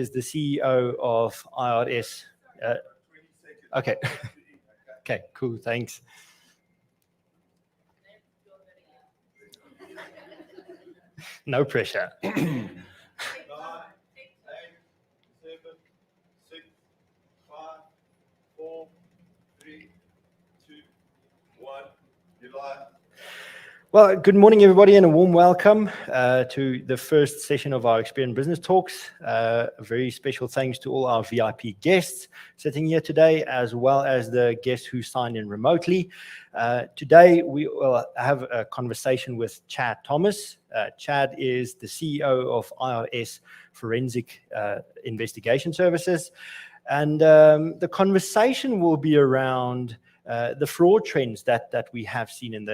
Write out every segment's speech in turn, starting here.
is the CEO of IRS. Okay. Okay, cool, thanks. No pressure. 9, 8, 7, 6, 5, 4, 3, 2, 1. You're live. Well, good morning, everybody, and a warm welcome to the first session of our Experian Business Talks. A very special thanks to all our VIP guests sitting here today, as well as the guests who signed in remotely. Today, we will have a conversation with Chad Thomas. Chad is the CEO of IRS Forensic Investigation Services. And the conversation will be around the fraud trends that we have seen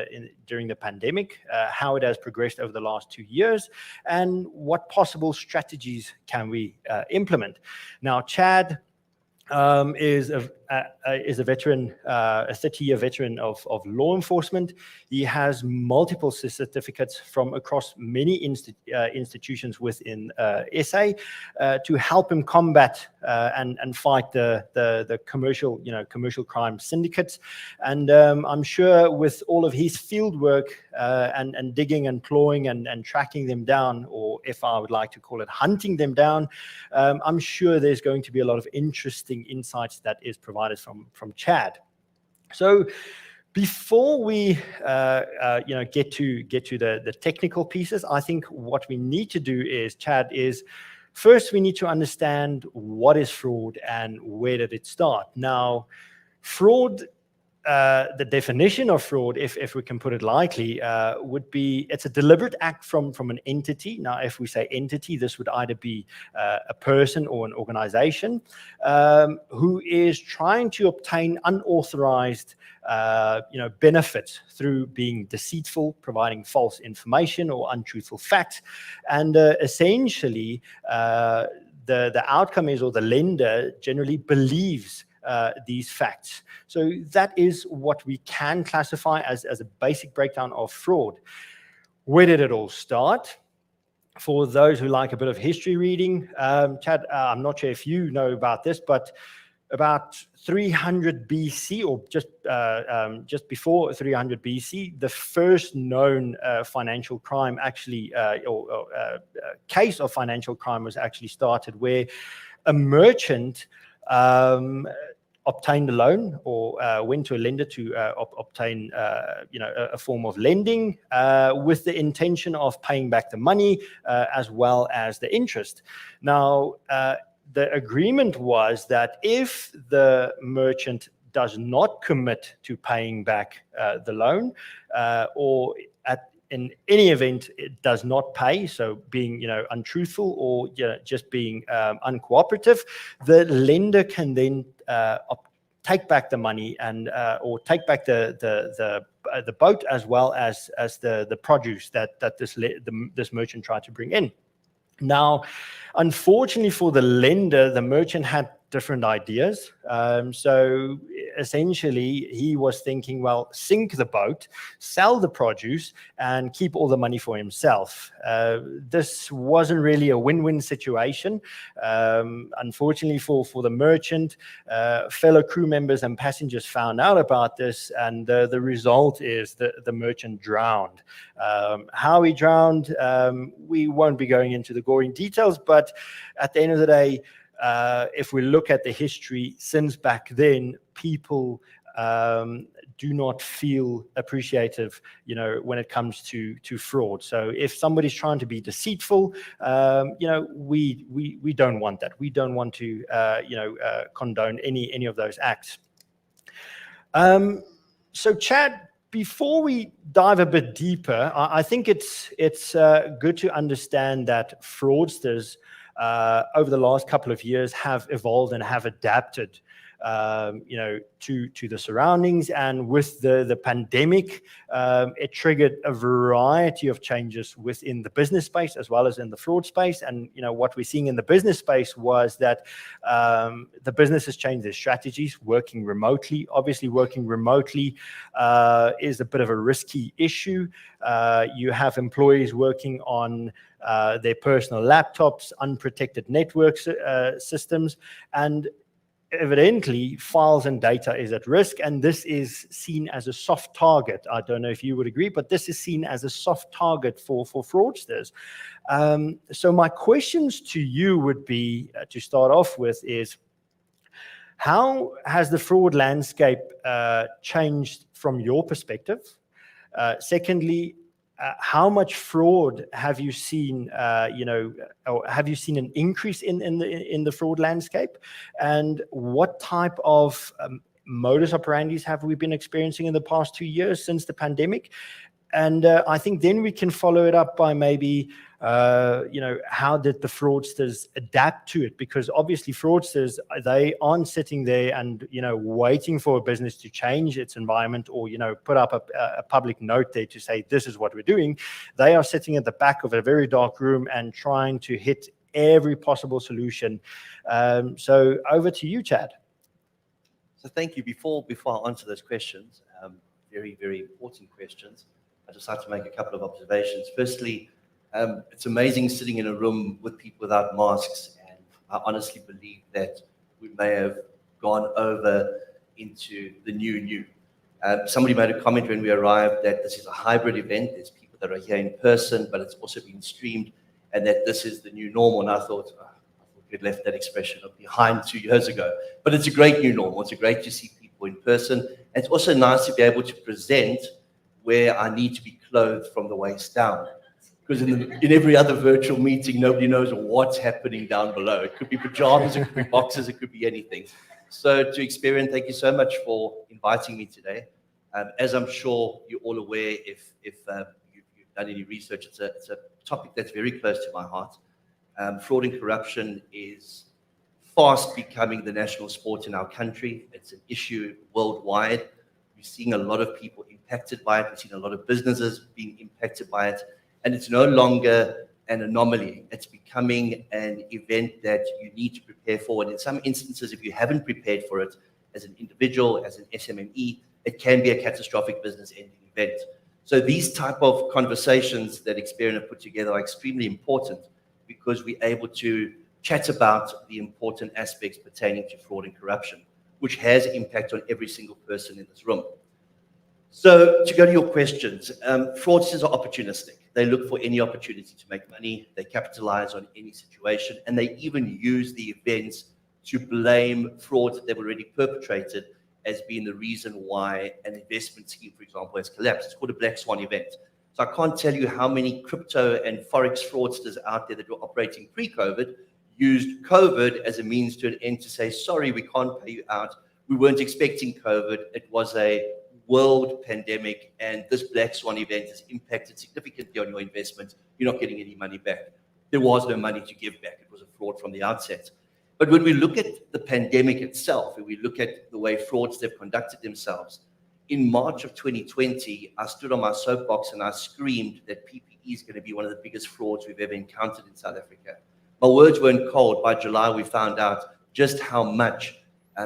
during the pandemic, how it has progressed over the last 2 years, and what possible strategies can we implement. Now, Chad is a veteran, a 30-year veteran of law enforcement. He has multiple certificates from across many institutions within SA to help him combat and fight the commercial crime syndicates. And I'm sure with all of his field work and digging and clawing and tracking them down, or if I would like to call it hunting them down, I'm sure there's going to be a lot of interesting insights that is provided from Chad. So before we get to the technical pieces, I think what we need to do is, Chad, is first we need to understand what is fraud and where did it start. Now, fraud, the definition of fraud, if we can put it lightly, would be it's a deliberate act from an entity. Now, if we say entity, this would either be a person or an organization who is trying to obtain unauthorized benefits through being deceitful, providing false information or untruthful facts. And essentially, the outcome is, or the lender generally believes these facts. So that is what we can classify as a basic breakdown of fraud. Where did it all start? For those who like a bit of history reading, Chad, I'm not sure if you know about this, but about 300 BC, or just before 300 BC, the first known financial crime actually, case of financial crime was actually started, where a merchant obtained a loan or went to a lender to obtain a form of lending with the intention of paying back the money as well as the interest. Now, the agreement was that if the merchant does not commit to paying back the loan, or in any event, it does not pay, so being untruthful or just being uncooperative, the lender can then take back the money and or take back the boat as well as the produce that this merchant tried to bring in. Now, unfortunately for the lender, the merchant had different ideas. So essentially, he was thinking, well, sink the boat, sell the produce, and keep all the money for himself. This wasn't really a win-win situation. Unfortunately for the merchant, fellow crew members and passengers found out about this, and the result is the merchant drowned. How he drowned, we won't be going into the gory details, but at the end of the day, if we look at the history since back then, people do not feel appreciative, when it comes to fraud. So if somebody's trying to be deceitful, we don't want that. We don't want to, condone any of those acts. So Chad, before we dive a bit deeper, I think it's good to understand that fraudsters over the last couple of years have evolved and have adapted to the surroundings. And with the pandemic, it triggered a variety of changes within the business space as well as in the fraud space. And what we're seeing in the business space was that the businesses changed their strategies, working remotely. Obviously, working remotely is a bit of a risky issue. You have employees working on their personal laptops, unprotected network systems, and evidently files and data is at risk, and this is seen as a soft target. I don't know if you would agree, but this is seen as a soft target for fraudsters. So my questions to you would be, to start off with, is how has the fraud landscape changed from your perspective? Secondly, how much fraud have you seen? Or have you seen an increase in the fraud landscape? And what type of modus operandi have we been experiencing in the past 2 years since the pandemic? And I think then we can follow it up by maybe, how did the fraudsters adapt to it? Because obviously fraudsters, they aren't sitting there and, waiting for a business to change its environment or, put up a public note there to say, this is what we're doing. They are sitting at the back of a very dark room and trying to hit every possible solution. So over to you, Chad. So thank you. Before I answer those questions, very, very important questions, I'd just like to make a couple of observations. Firstly, it's amazing sitting in a room with people without masks, and I honestly believe that we may have gone over into the new. Somebody made a comment when we arrived that this is a hybrid event. There's people that are here in person, but it's also been streamed, and that this is the new normal. And I thought we'd left that expression behind 2 years ago. But it's a great new normal. It's great to see people in person. And it's also nice to be able to present where I need to be clothed from the waist down. Because in every other virtual meeting, nobody knows what's happening down below. It could be pajamas, it could be boxes, it could be anything. So to Experian, thank you so much for inviting me today. As I'm sure you're all aware, if you've done any research, it's a topic that's very close to my heart. Fraud and corruption is fast becoming the national sport in our country. It's an issue worldwide. We're seeing a lot of people impacted by it. We're seeing a lot of businesses being impacted by it. And it's no longer an anomaly. It's becoming an event that you need to prepare for. And in some instances, if you haven't prepared for it as an individual, as an SMME, it can be a catastrophic business-ending event. So these type of conversations that Experian have put together are extremely important because we're able to chat about the important aspects pertaining to fraud and corruption, which has impact on every single person in this room. So to go to your questions, fraudsters are opportunistic. They look for any opportunity to make money. They capitalize on any situation, and they even use the events to blame frauds that they've already perpetrated as being the reason why an investment scheme, for example, has collapsed. It's called a black swan event. So I can't tell you how many crypto and forex fraudsters out there that were operating pre-COVID used COVID as a means to an end to say, sorry, we can't pay you out. We weren't expecting COVID. It was a world pandemic, and this black swan event has impacted significantly on your investment. You're not getting any money back. There was no money to give back. It was a fraud from the outset. But when we look at the pandemic itself, and we look at the way frauds have conducted themselves, in March of 2020, I stood on my soapbox and I screamed that PPE is going to be one of the biggest frauds we've ever encountered in South Africa. My words weren't cold. By July, we found out just how much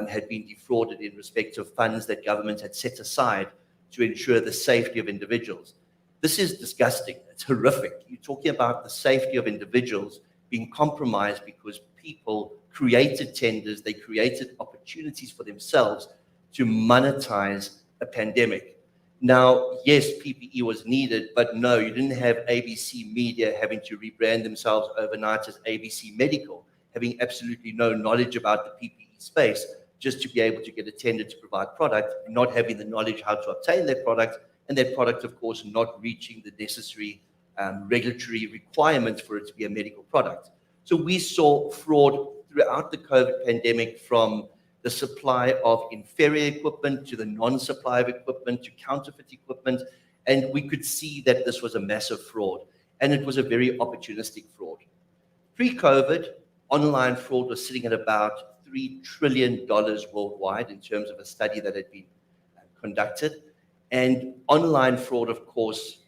had been defrauded in respect of funds that government had set aside to ensure the safety of individuals. This is disgusting. It's horrific. You're talking about the safety of individuals being compromised because people created tenders, they created opportunities for themselves to monetize a pandemic. Now, yes, PPE was needed, but no, you didn't have ABC Media having to rebrand themselves overnight as ABC Medical, having absolutely no knowledge about the PPE space, just to be able to get a tender to provide product, not having the knowledge how to obtain that product, and that product, of course, not reaching the necessary regulatory requirements for it to be a medical product. So we saw fraud throughout the COVID pandemic, from the supply of inferior equipment to the non-supply of equipment to counterfeit equipment, and we could see that this was a massive fraud, and it was a very opportunistic fraud. Pre-COVID, online fraud was sitting at about $2.3 trillion worldwide in terms of a study that had been conducted. And online fraud, of course,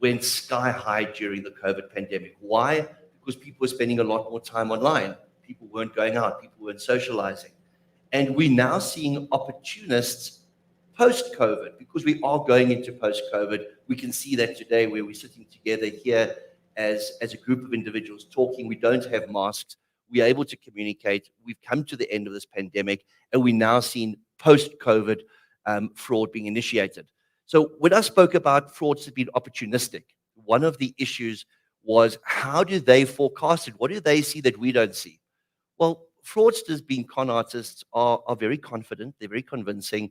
went sky high during the COVID pandemic. Why? Because people were spending a lot more time online. People weren't going out. People weren't socializing. And we're now seeing opportunists post-COVID, because we are going into post-COVID. We can see that today where we're sitting together here as a group of individuals talking. We don't have masks. We're able to communicate. We've come to the end of this pandemic, and we're now seeing post-COVID fraud being initiated. So when I spoke about frauds being opportunistic, one of the issues was, how do they forecast it? What do they see that we don't see? Well, fraudsters, being con artists, are very confident, they're very convincing,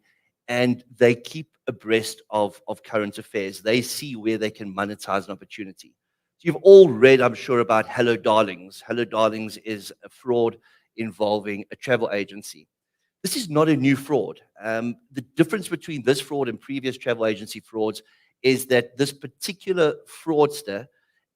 and they keep abreast of current affairs. They see where they can monetize an opportunity. So you've all read, I'm sure, about Hello Darlings. Hello Darlings is a fraud involving a travel agency. This is not a new fraud. The difference between this fraud and previous travel agency frauds is that this particular fraudster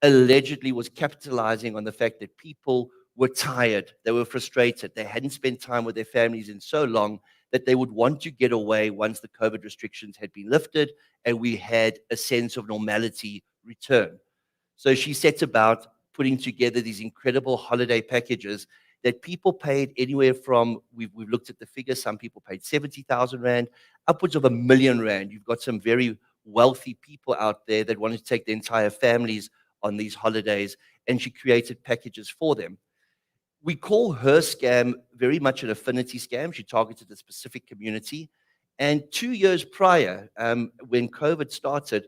allegedly was capitalizing on the fact that people were tired, they were frustrated, they hadn't spent time with their families in so long that they would want to get away once the COVID restrictions had been lifted and we had a sense of normality return. So she set about putting together these incredible holiday packages that people paid anywhere from, we've looked at the figures, some people paid 70,000 Rand, upwards of R1 million. You've got some very wealthy people out there that wanted to take their entire families on these holidays, and she created packages for them. We call her scam very much an affinity scam. She targeted a specific community. And 2 years prior, when COVID started,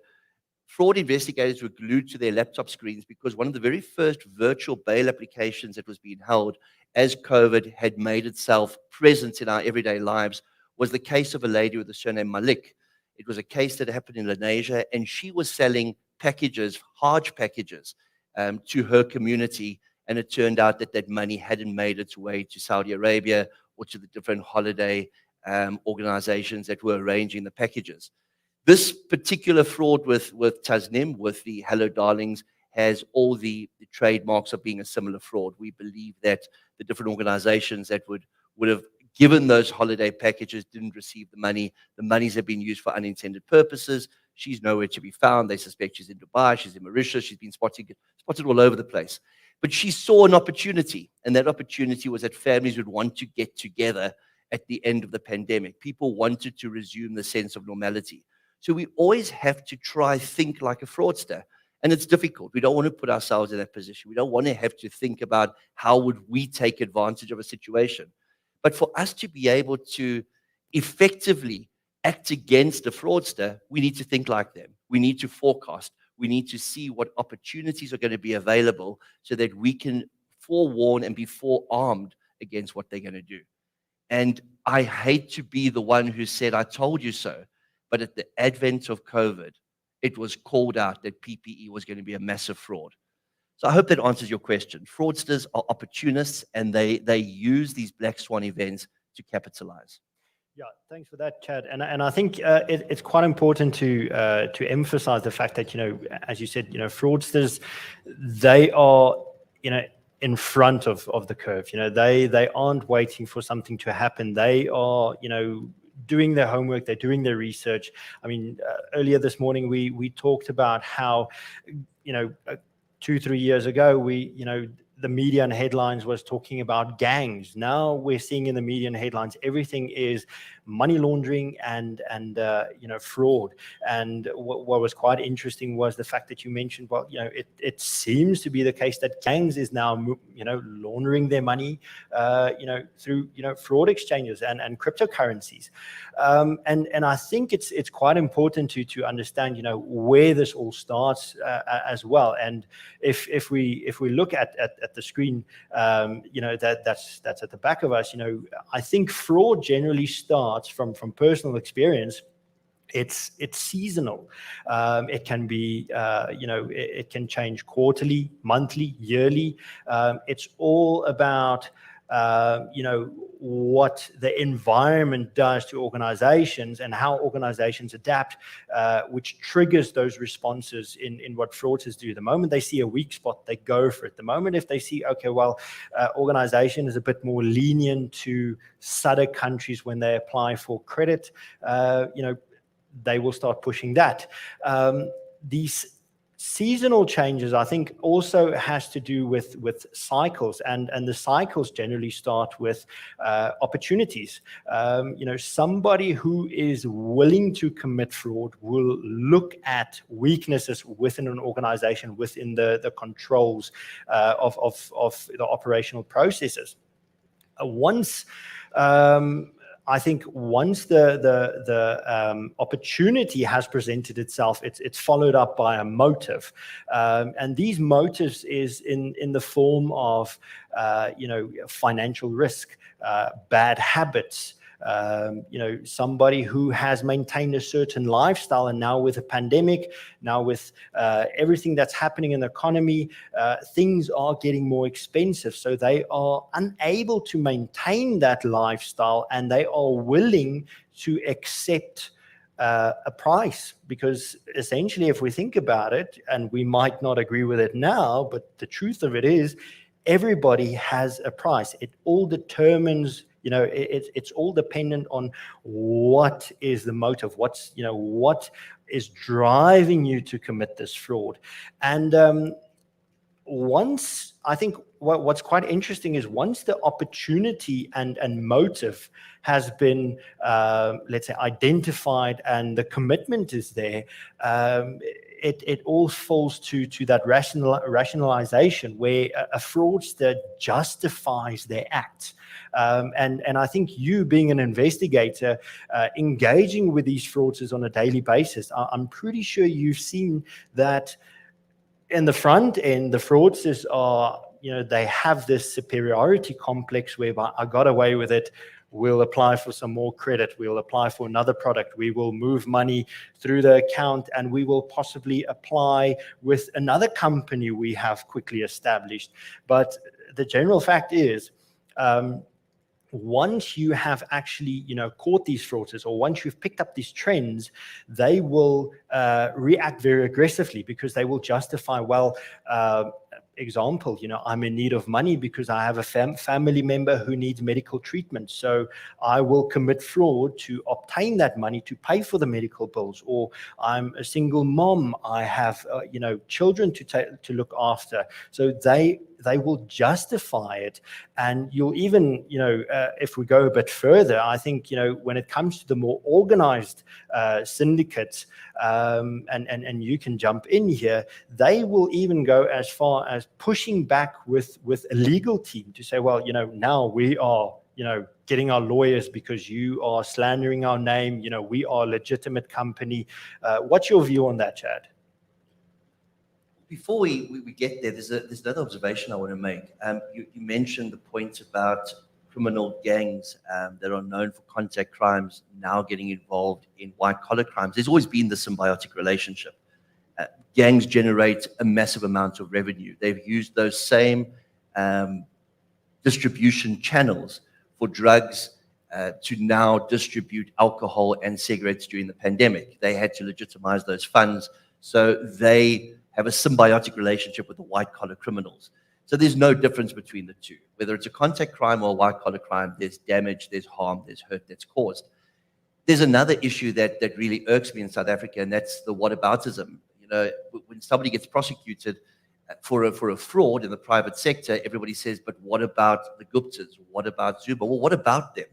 fraud investigators were glued to their laptop screens because one of the very first virtual bail applications that was being held as COVID had made itself present in our everyday lives was the case of a lady with the surname Malik. It was a case that happened in Lenasia, and she was selling packages, Hajj packages, to her community. And it turned out that that money hadn't made its way to Saudi Arabia or to the different holiday organizations that were arranging the packages. This particular fraud with Tasnim, with the Hello Darlings, has all the trademarks of being a similar fraud. We believe that the different organizations that would have given those holiday packages didn't receive the money. The monies have been used for unintended purposes. She's nowhere to be found. They suspect she's in Dubai, she's in Mauritius, she's been spotted all over the place. But she saw an opportunity, and that opportunity was that families would want to get together at the end of the pandemic. People wanted to resume the sense of normality. So we always have to think like a fraudster. And it's difficult. We don't want to put ourselves in that position. We don't want to have to think about how would we take advantage of a situation. But for us to be able to effectively act against a fraudster, we need to think like them. We need to forecast. We need to see what opportunities are going to be available so that we can forewarn and be forearmed against what they're going to do. And I hate to be the one who said, I told you so. But at the advent of COVID, it was called out that PPE was going to be a massive fraud. So I hope that answers your question. Fraudsters are opportunists, and they use these black swan events to capitalize. Yeah, thanks for that, Chad. And I think it's quite important to emphasize the fact that, as you said, fraudsters, they are, in front of the curve. They aren't waiting for something to happen. They are, doing their homework, they're doing their research. I mean, earlier this morning, we talked about how, 2-3 years ago, the media and headlines was talking about gangs. Now we're seeing in the media and headlines, everything is money laundering and fraud. And what was quite interesting was the fact that you mentioned, well, it seems to be the case that gangs is now, laundering their money, through, fraud exchanges and cryptocurrencies. And I think it's quite important to understand, where this all starts as well. And if we look at the screen, that's at the back of us, I think fraud generally starts from personal experience. It's seasonal. It can be, it can change quarterly, monthly, yearly. It's all about, what the environment does to organizations and how organizations adapt, which triggers those responses in what fraudsters do. The moment they see a weak spot, they go for it. The moment if they see, okay, well, organization is a bit more lenient to SADC countries when they apply for credit, they will start pushing that. These seasonal changes, I think, also has to do with cycles, and the cycles generally start with opportunities. Somebody who is willing to commit fraud will look at weaknesses within an organization, within the controls of the operational processes. I think once the opportunity has presented itself, it's followed up by a motive, and these motives is in the form of financial risk, bad habits. Somebody who has maintained a certain lifestyle, and now with a pandemic, now with everything that's happening in the economy, things are getting more expensive. So they are unable to maintain that lifestyle, and they are willing to accept a price, because essentially, if we think about it, and we might not agree with it now, but the truth of it is, everybody has a price. It all determines, it's all dependent on what is the motive, what is driving you to commit this fraud. And I think what's quite interesting is once the opportunity and motive has been, let's say, identified and the commitment is there, it all falls to that rationalization where a fraudster justifies their act. And I think you, being an investigator, engaging with these fraudsters on a daily basis, I'm pretty sure you've seen that in the front end, the fraudsters are, they have this superiority complex whereby I got away with it. We'll apply for some more credit. We'll apply for another product. We will move money through the account, and we will possibly apply with another company we have quickly established. But the general fact is, once you have actually, caught these fraudsters, or once you've picked up these trends, they will react very aggressively, because they will justify, well, example, I'm in need of money because I have a family member who needs medical treatment. So I will commit fraud to obtain that money to pay for the medical bills. Or I'm a single mom. I have, children to look after. So they will justify it. And you'll even, if we go a bit further, I think, when it comes to the more organized syndicates, and you can jump in here, they will even go as far as pushing back with a legal team to say, well, now we are, getting our lawyers because you are slandering our name. We are a legitimate company. What's your view on that, Chad? Before we get there, there's another observation I want to make. You mentioned the point about criminal gangs that are known for contact crimes now getting involved in white-collar crimes. There's always been the symbiotic relationship. Gangs generate a massive amount of revenue. They've used those same distribution channels for drugs to now distribute alcohol and cigarettes during the pandemic. They had to legitimize those funds, so they have a symbiotic relationship with the white-collar criminals. So there's no difference between the two. Whether it's a contact crime or a white-collar crime, there's damage, there's harm, there's hurt that's caused. There's another issue that really irks me in South Africa, and that's the whataboutism. When somebody gets prosecuted for a fraud in the private sector, everybody says, but what about the Guptas? What about Zuba? Well, what about them?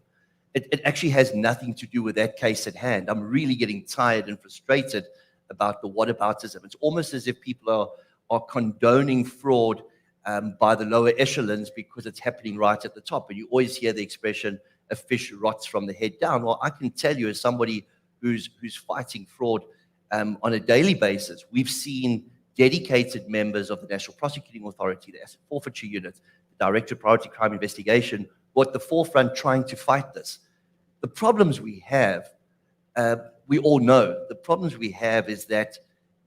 It actually has nothing to do with that case at hand. I'm really getting tired and frustrated about the whataboutism. It's almost as if people are condoning fraud by the lower echelons because it's happening right at the top. And you always hear the expression, a fish rots from the head down. Well, I can tell you, as somebody who's fighting fraud on a daily basis, we've seen dedicated members of the National Prosecuting Authority, the Asset Forfeiture Unit, the Director of Priority Crime Investigation, were at the forefront trying to fight this. The problems we have, we all know, the problems we have is that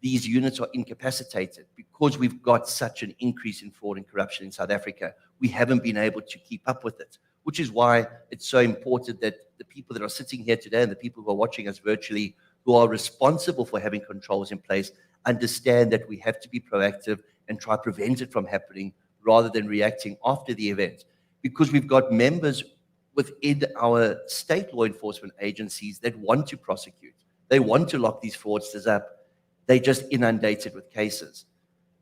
these units are incapacitated because we've got such an increase in fraud and corruption in South Africa. We haven't been able to keep up with it. which is why it's so important that the people that are sitting here today and the people who are watching us virtually, who are responsible for having controls in place, understand that we have to be proactive and try to prevent it from happening rather than reacting after the event. Because we've got members within our state law enforcement agencies that want to prosecute. They want to lock these fraudsters up. They just inundated with cases.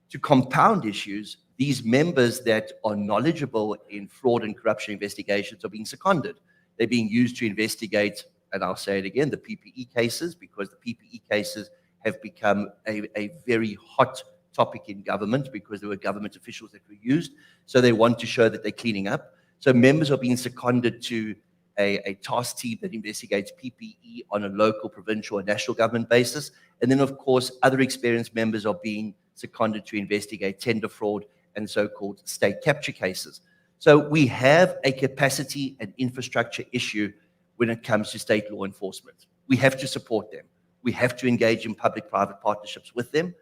To compound issues, these members that are knowledgeable in fraud and corruption investigations are being seconded. They're being used to investigate, and I'll say it again, the PPE cases, because the PPE cases have become a very hot topic in government because there were government officials that were used. So they want to show that they're cleaning up. So members are being seconded to a task team that investigates PPE on a local, provincial, and national government basis. And then, of course, other experienced members are being seconded to investigate tender fraud and so-called state capture cases. So we have a capacity and infrastructure issue when it comes to state law enforcement. We have to support them. We have to engage in public-private partnerships with them.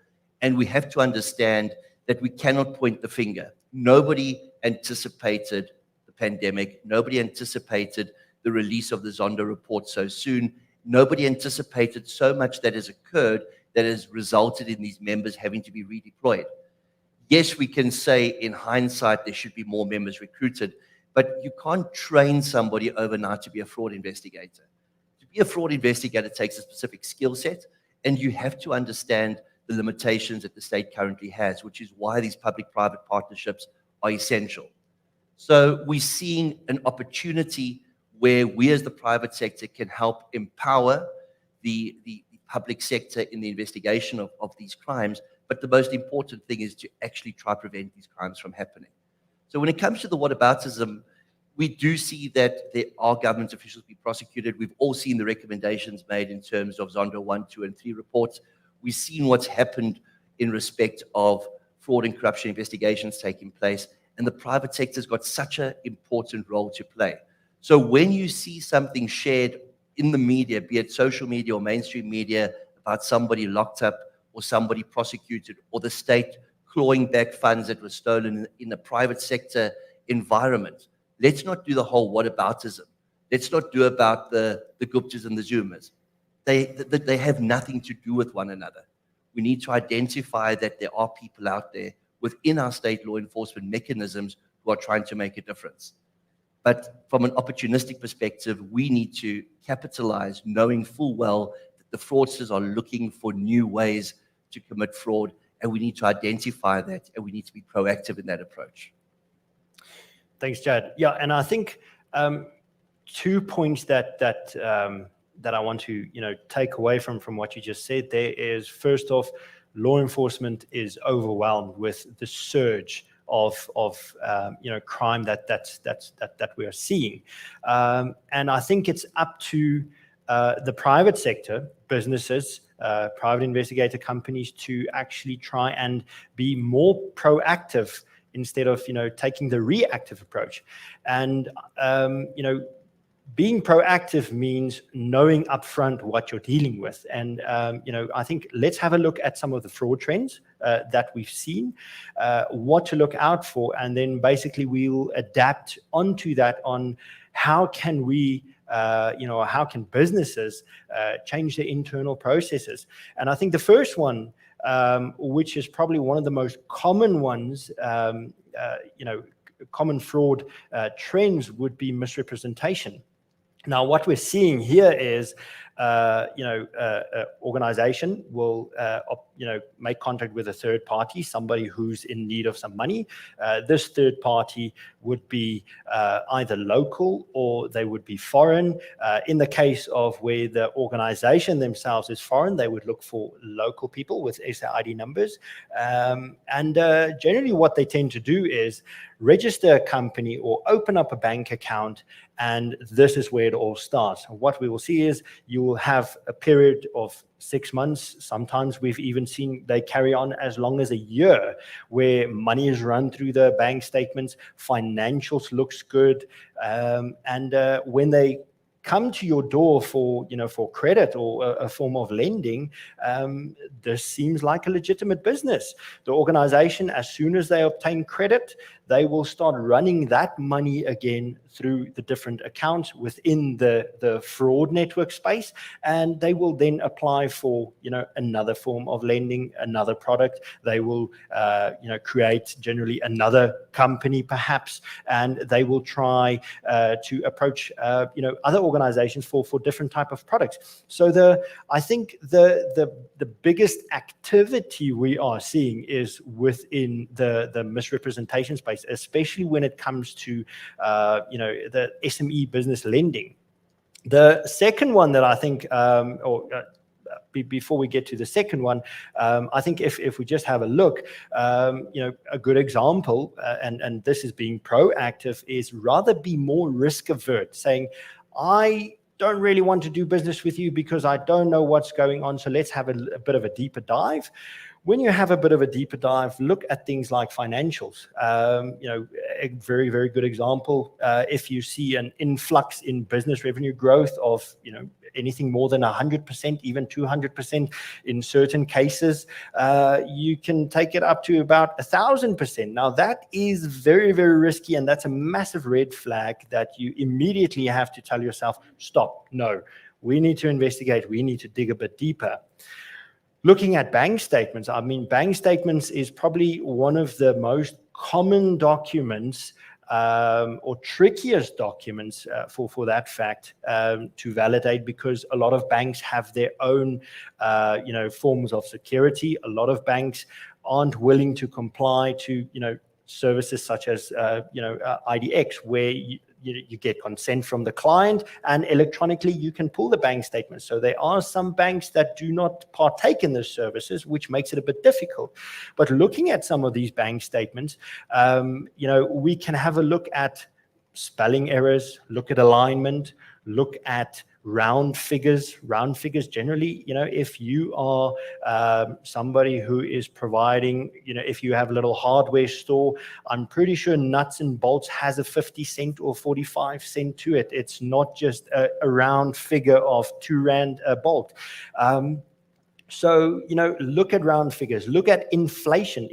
And we have to understand that we cannot point the finger. Nobody anticipated the pandemic. Nobody anticipated the release of the Zondo report so soon. Nobody anticipated so much that has occurred that has resulted in these members having to be redeployed. Yes, we can say in hindsight there should be more members recruited, but you can't train somebody overnight to be a fraud investigator. To be a fraud investigator takes a specific skill set, and you have to understand the limitations that the state currently has, which is why these public-private partnerships are essential. So we're seeing an opportunity where we as the private sector can help empower the public sector in the investigation of these crimes. But the most important thing is to actually try to prevent these crimes from happening. So when it comes to the whataboutism, we do see that there are government officials being prosecuted. We've all seen the recommendations made in terms of Zondo 1, 2, and 3 reports. We've seen what's happened in respect of fraud and corruption investigations taking place. And the private sector's got such an important role to play. So when you see something shared in the media, be it social media or mainstream media, about somebody locked up or somebody prosecuted or the state clawing back funds that were stolen in the private sector environment, let's not do the whole whataboutism. Let's not do about the Guptas and the Zumas. They have nothing to do with one another. We need to identify that there are people out there within our state law enforcement mechanisms who are trying to make a difference. But from an opportunistic perspective, we need to capitalize, knowing full well that the fraudsters are looking for new ways to commit fraud, and we need to identify that, and we need to be proactive in that approach. Thanks, Jad. Yeah, and I think 2 points that I want to take away from what you just said there is, first off, law enforcement is overwhelmed with the surge of crime that we are seeing, and I think it's up to the private sector, businesses, private investigator companies, to actually try and be more proactive instead of taking the reactive approach. And being proactive means knowing upfront what you're dealing with. And I think let's have a look at some of the fraud trends that we've seen, what to look out for, and then basically we'll adapt onto that on how can we how can businesses change their internal processes. And I think the first one, which is probably one of the most common ones, common fraud trends, would be misrepresentation. Now, what we're seeing here is, organization will, make contact with a third party, somebody who's in need of some money. This third party would be either local or they would be foreign. In the case of where the organization themselves is foreign, they would look for local people with SID numbers. And generally what they tend to do is register a company or open up a bank account, and this is where it all starts. What we will see is you will have a period of 6 months. Sometimes we've even seen they carry on as long as a year, where money is run through the bank statements, financials looks good, and when they come to your door for credit or a form of lending, this seems like a legitimate business. The organization, as soon as they obtain credit, they will start running that money again through the different accounts within the fraud network space, and they will then apply for, another form of lending, another product. They will, create generally another company perhaps, and they will try to approach, other organizations for different type of products. So I think the biggest activity we are seeing is within the misrepresentation space, especially when it comes to, the SME business lending. The second one that I think, before we get to the second one, I think if we just have a look, a good example, and this is being proactive, is rather be more risk avert, saying, I don't really want to do business with you because I don't know what's going on, so let's have a bit of a deeper dive. When you have a bit of a deeper dive, look at things like financials. A very, very good example. If you see an influx in business revenue growth of, anything more than 100%, even 200% in certain cases, you can take it up to about 1,000%. Now that is very, very risky, and that's a massive red flag that you immediately have to tell yourself, stop, no, we need to investigate, we need to dig a bit deeper. Looking at bank statements, bank statements is probably one of the most common documents or trickiest documents for that fact to validate, because a lot of banks have their own forms of security. A lot of banks aren't willing to comply to services such as IDX, where you get consent from the client, and electronically you can pull the bank statement. So there are some banks that do not partake in those services, which makes it a bit difficult. But looking at some of these bank statements, we can have a look at spelling errors, look at alignment, look at round figures. Round figures generally, if you are somebody who is providing, if you have a little hardware store, I'm pretty sure nuts and bolts has a 50 cent or 45 cent to it. It's not just a round figure of 2 rand a bolt. So, look at round figures, look at inflation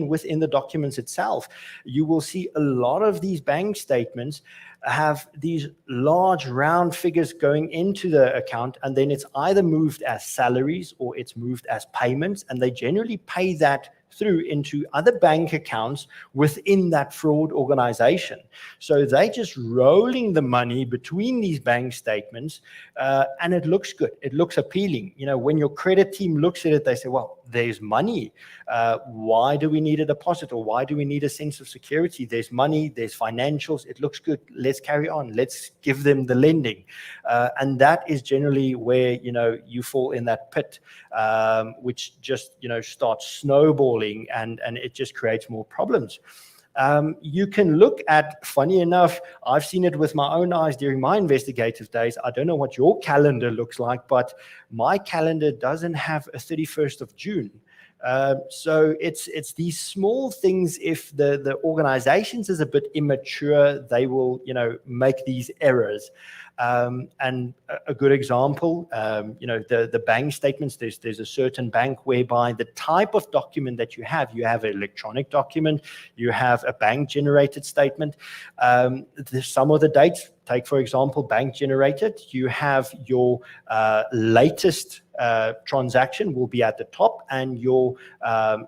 within the documents itself. You will see a lot of these bank statements have these large round figures going into the account, and then it's either moved as salaries or it's moved as payments, and they generally pay that through into other bank accounts within that fraud organization. So they just rolling the money between these bank statements, and it looks good. It looks appealing. When your credit team looks at it, they say, well, there's money. Why do we need a deposit, or why do we need a sense of security? There's money, there's financials. It looks good. Let's carry on. Let's give them the lending. And that is generally where, you fall in that pit, which just, starts snowballing, and it just creates more problems. You can look at, funny enough, I've seen it with my own eyes during my investigative days. I don't know what your calendar looks like, but my calendar doesn't have a 31st of June. So it's these small things. If the organizations is a bit immature, they will, make these errors. And a good example, the bank statements, there's a certain bank whereby the type of document that you have an electronic document, you have a bank generated statement. Some of the dates, take for example, bank generated, you have your latest transaction will be at the top, and your,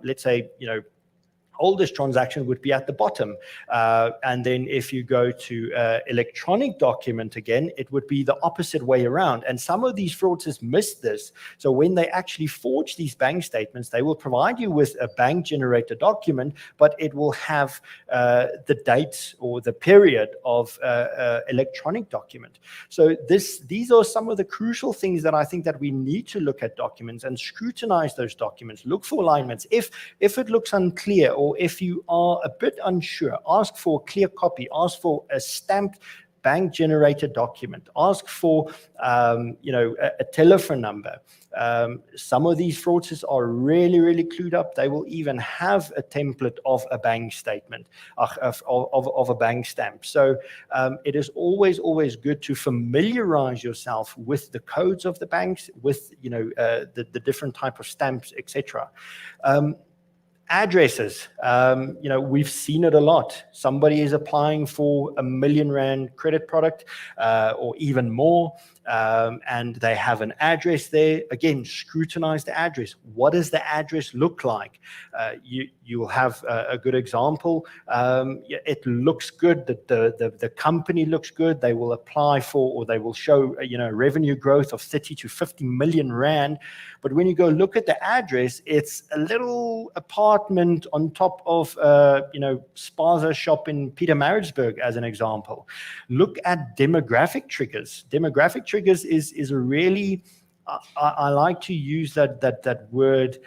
let's say, oldest transaction would be at the bottom. And then if you go to electronic document again, it would be the opposite way around. And some of these fraudsters miss this. So when they actually forge these bank statements, they will provide you with a bank generated document, but it will have the dates or the period of electronic document. So these are some of the crucial things that I think that we need to look at documents and scrutinize those documents. Look for alignments. If it looks unclear, or if you are a bit unsure, ask for a clear copy, ask for a stamped bank generated document, ask for a telephone number. Some of these fraudsters are really, really clued up. They will even have a template of a bank statement, of a bank stamp. So it is always good to familiarize yourself with the codes of the banks, with the different type of stamps, etc. Addresses, we've seen it a lot. Somebody is applying for a R1 million credit product or even more, and they have an address there. Again, scrutinize the address. What does the address look like? You'll have a good example. It looks good. The company looks good. They will apply for, or they will show, revenue growth of 30 to 50 million rand. But when you go look at the address, it's a little apartment on top of, Spaza shop in Pietermaritzburg, as an example. Look at demographic triggers. Demographic triggers is a really, I like to use that word.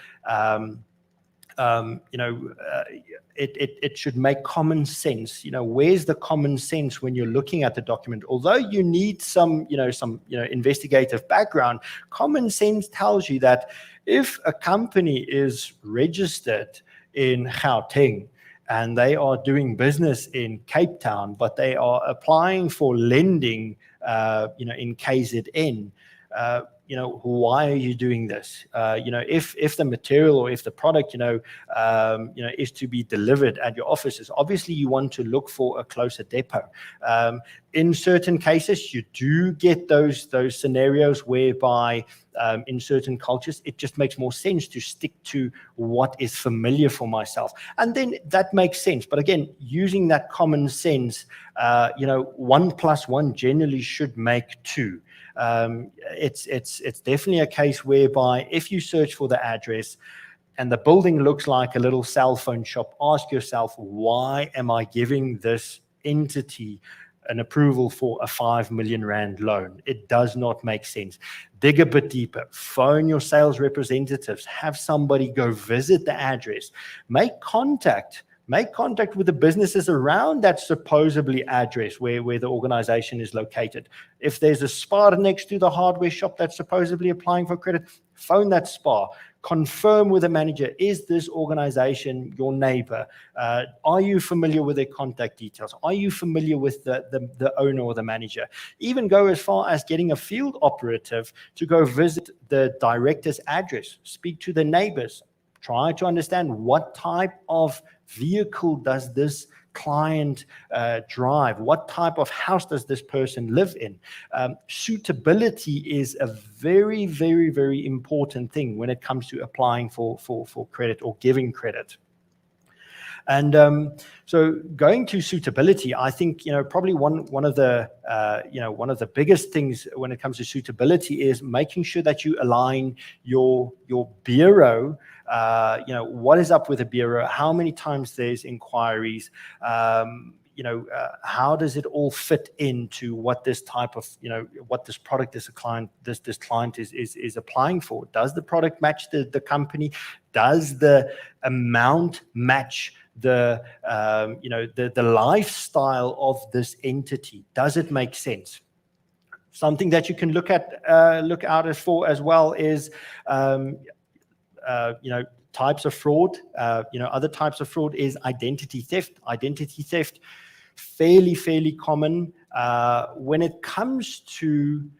It should make common sense. Where's the common sense when you're looking at the document? Although you need some investigative background, common sense tells you that if a company is registered in Gauteng and they are doing business in Cape Town, but they are applying for lending, in KZN, why are you doing this? If the material or if the product, is to be delivered at your offices, obviously you want to look for a closer depot. In certain cases, you do get those scenarios whereby in certain cultures, it just makes more sense to stick to what is familiar for myself. And then that makes sense. But again, using that common sense, 1 + 1 generally should make 2. It's definitely a case whereby if you search for the address and the building looks like a little cell phone shop, ask yourself, why am I giving this entity an approval for a 5 million rand loan? It does not make sense. Dig a bit deeper. Phone your sales representatives. Have somebody go visit the address. Make contact with the businesses around that supposedly address where the organization is located. If there's a SPAR next to the hardware shop that's supposedly applying for credit, phone that SPAR. Confirm with the manager, is this organization your neighbor? Are you familiar with their contact details? Are you familiar with the owner or the manager? Even go as far as getting a field operative to go visit the director's address, speak to the neighbors, try to understand what type of vehicle does this client drive? What type of house does this person live in? Suitability is a very, very, very important thing when it comes to applying for credit or giving credit. And so going to suitability, I think, probably one of the biggest things when it comes to suitability is making sure that you align your bureau. What is up with the bureau? How many times there's inquiries? How does it all fit into what this type of, what this product this client is applying for? Does the product match the company? Does the amount match the lifestyle of this entity? Does it make sense? Something that you can look out for as well is types of fraud. Other types of fraud is identity theft. Identity theft, fairly common. When it comes to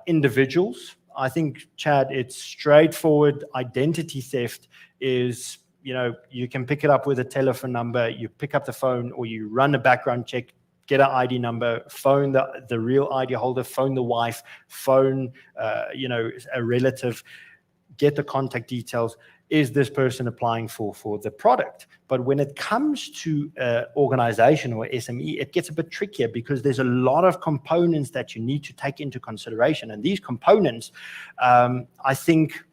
individuals, I think, Chad, it's straightforward. Identity theft is, you can pick it up with a telephone number, you pick up the phone, or you run a background check, get an ID number, phone the real ID holder, phone the wife, phone a relative, get the contact details. Is this person applying for the product? But when it comes to organization or SME, it gets a bit trickier because there's a lot of components that you need to take into consideration. And these components, I think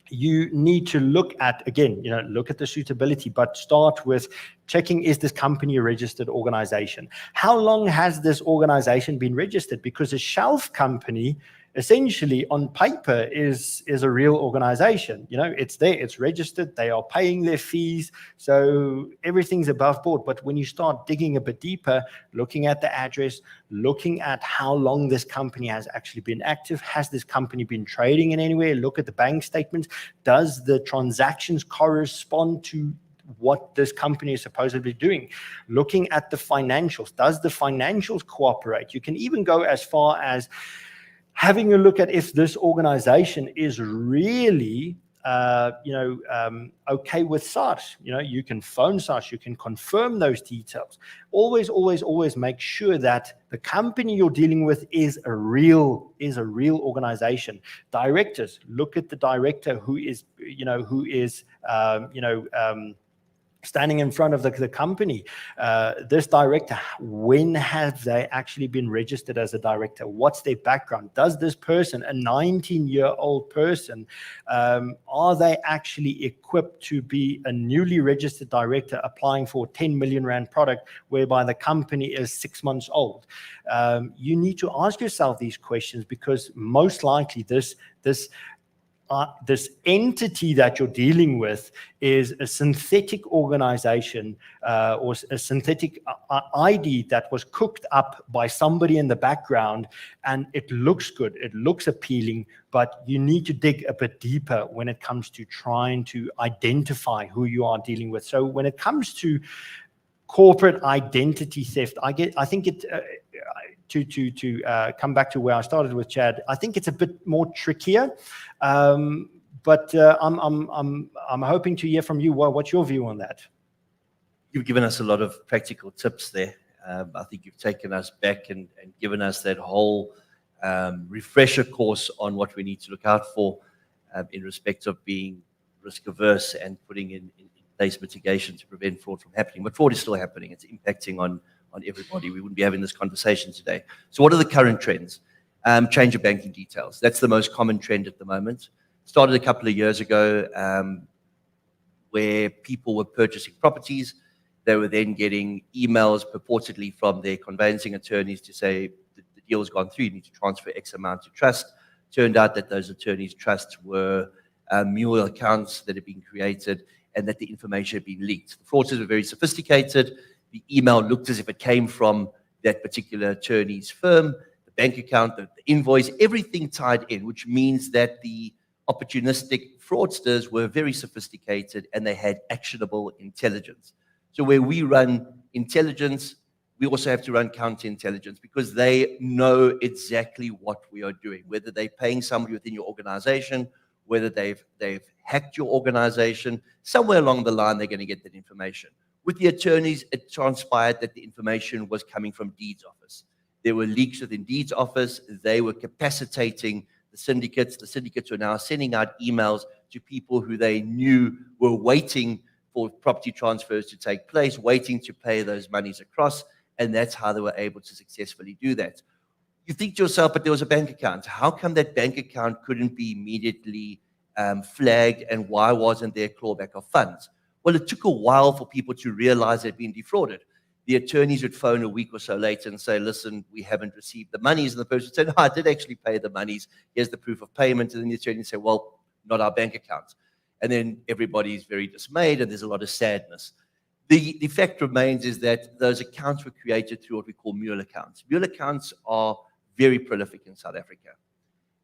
you need to look at, again, look at the suitability, but start with checking, is this company a registered organization? How long has this organization been registered? Because a shelf company, essentially on paper, is a real organization. It's there, it's registered, they are paying their fees, so everything's above board. But when you start digging a bit deeper, looking at the address, looking at how long this company has actually been active, has this company been trading in anywhere? Look at the bank statements. Does the transactions correspond to what this company is supposedly doing? Looking at the financials. Does the financials cooperate? You can even go as far as having a look at if this organization is really okay with SARS. You can phone SARS, you can confirm those details. Always make sure that the company you're dealing with is a real organization. Directors, look at the director who is standing in front of the company. This director, when have they actually been registered as a director? What's their background? Does this person, a 19-year-old person, are they actually equipped to be a newly registered director applying for a 10 million rand product whereby the company is 6 months old? You need to ask yourself these questions, because most likely this entity that you're dealing with is a synthetic organization or a synthetic ID that was cooked up by somebody in the background, and it looks good, it looks appealing, but you need to dig a bit deeper when it comes to trying to identify who you are dealing with. So when it comes to corporate identity theft, I think it to come back to where I started with Chad, I think it's a bit more trickier, but I'm hoping to hear from you. What's your view on that? You've given us a lot of practical tips there. I think you've taken us back and given us that whole refresher course on what we need to look out for in respect of being risk averse and putting in place mitigation to prevent fraud from happening. But fraud is still happening. It's impacting on everybody. We wouldn't be having this conversation today. So what are the current trends? Change of banking details. That's the most common trend at the moment. Started a couple of years ago where people were purchasing properties. They were then getting emails purportedly from their conveyancing attorneys to say the deal's gone through, you need to transfer X amount to trust. Turned out that those attorneys' trusts were mule accounts that had been created and that the information had been leaked. The fraudsters were very sophisticated. The email looked as if it came from that particular attorney's firm, the bank account, the invoice, everything tied in, which means that the opportunistic fraudsters were very sophisticated and they had actionable intelligence. So where we run intelligence, we also have to run counterintelligence, because they know exactly what we are doing, whether they're paying somebody within your organization, whether they've hacked your organization. Somewhere along the line, they're going to get that information. With the attorneys, it transpired that the information was coming from Deeds Office. There were leaks within Deeds Office. They were capacitating the syndicates. The syndicates were now sending out emails to people who they knew were waiting for property transfers to take place, waiting to pay those monies across, and that's how they were able to successfully do that. You think to yourself, but there was a bank account. How come that bank account couldn't be immediately flagged, and why wasn't there clawback of funds? Well, it took a while for people to realize they'd been defrauded. The attorneys would phone a week or so later and say, listen, we haven't received the monies. And the person would say, no, I did actually pay the monies. Here's the proof of payment. And then the attorney would say, well, not our bank account. And then everybody's very dismayed and there's a lot of sadness. The fact remains is that those accounts were created through what we call mule accounts. Mule accounts are very prolific in South Africa.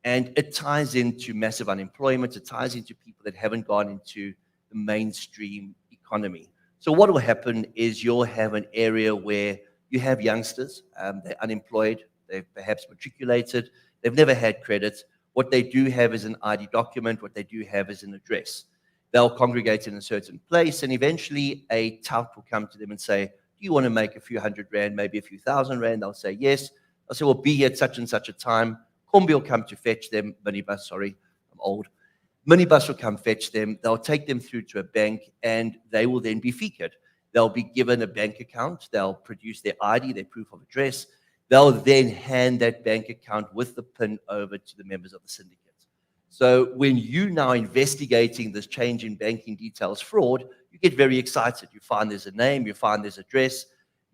And it ties into massive unemployment. It ties into people that haven't gone into the mainstream economy. So what will happen is you'll have an area where you have youngsters, they're unemployed, they've perhaps matriculated, they've never had credit. What they do have is an ID document, what they do have is an address. They'll congregate in a certain place, and eventually a tout will come to them and say, do you want to make a few hundred rand, maybe a few thousand rand? They'll say yes. They'll say, well, be here at such and such a time. Combi will come to fetch them, minibus, sorry, I'm old. Minibus will come fetch them. They'll take them through to a bank, and they will then be featured. They'll be given a bank account. They'll produce their ID, their proof of address. They'll then hand that bank account with the PIN over to the members of the syndicate. So when you're now investigating this change in banking details fraud, you get very excited. You find there's a name, you find there's an address.